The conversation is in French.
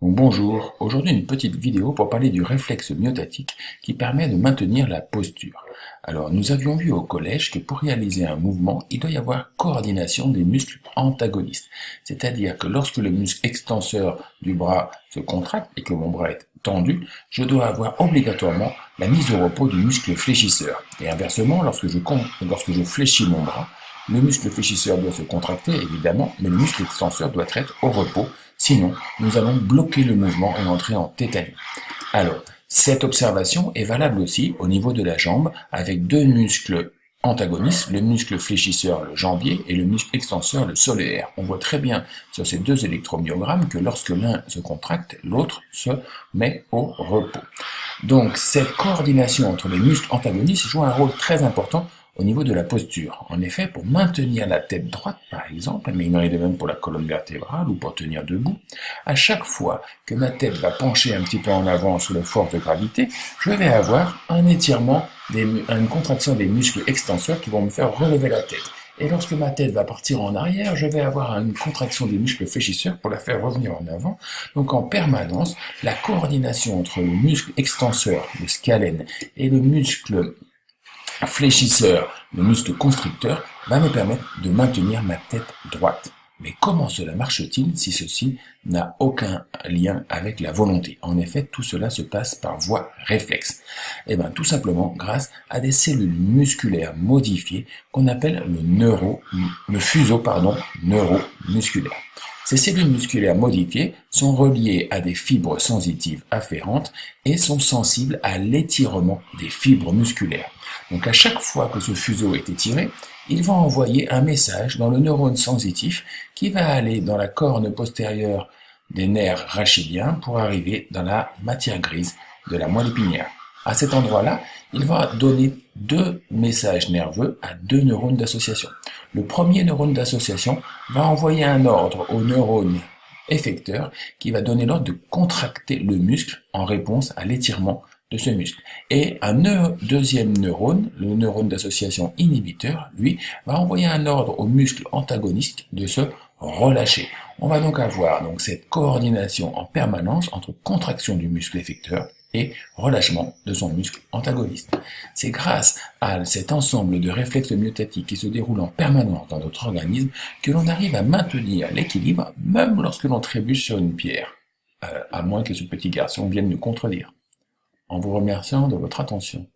Donc, bonjour, aujourd'hui une petite vidéo pour parler du réflexe myotatique qui permet de maintenir la posture. Alors nous avions vu au collège que pour réaliser un mouvement, il doit y avoir coordination des muscles antagonistes. C'est-à-dire que lorsque le muscle extenseur du bras se contracte et que mon bras est tendu, je dois avoir obligatoirement la mise au repos du muscle fléchisseur. Et inversement, lorsque je fléchis mon bras, le muscle fléchisseur doit se contracter, évidemment, mais le muscle extenseur doit être au repos, sinon nous allons bloquer le mouvement et entrer en tétanie. Alors, cette observation est valable aussi au niveau de la jambe, avec deux muscles antagonistes, le muscle fléchisseur, le jambier, et le muscle extenseur, le solaire. On voit très bien sur ces deux électromyogrammes que lorsque l'un se contracte, l'autre se met au repos. Donc, cette coordination entre les muscles antagonistes joue un rôle très important au niveau de la posture. En effet, pour maintenir la tête droite, par exemple, mais il en est de même pour la colonne vertébrale ou pour tenir debout, à chaque fois que ma tête va pencher un petit peu en avant sous la force de gravité, je vais avoir un étirement, une contraction des muscles extenseurs qui vont me faire relever la tête. Et lorsque ma tête va partir en arrière, je vais avoir une contraction des muscles fléchisseurs pour la faire revenir en avant. Donc en permanence, la coordination entre le muscle extenseur, le scalène, et le muscle fléchisseur, le muscle constricteur, va me permettre de maintenir ma tête droite. Mais comment cela marche-t-il si ceci n'a aucun lien avec la volonté? En effet, tout cela se passe par voie réflexe. Eh bien, tout simplement grâce à des cellules musculaires modifiées qu'on appelle le fuseau neuromusculaire. Ces cellules musculaires modifiées sont reliées à des fibres sensitives afférentes et sont sensibles à l'étirement des fibres musculaires. Donc à chaque fois que ce fuseau est étiré, il va envoyer un message dans le neurone sensitif qui va aller dans la corne postérieure des nerfs rachidiens pour arriver dans la matière grise de la moelle épinière. À cet endroit-là, il va donner deux messages nerveux à deux neurones d'association. Le premier neurone d'association va envoyer un ordre au neurone effecteur qui va donner l'ordre de contracter le muscle en réponse à l'étirement de ce muscle. Et un deuxième neurone, le neurone d'association inhibiteur, lui, va envoyer un ordre au muscle antagoniste de se relâcher. On va donc avoir cette coordination en permanence entre contraction du muscle effecteur et relâchement de son muscle antagoniste. C'est grâce à cet ensemble de réflexes myotatiques qui se déroulent en permanence dans notre organisme que l'on arrive à maintenir l'équilibre même lorsque l'on trébuche sur une pierre, à moins que ce petit garçon vienne nous contredire. En vous remerciant de votre attention.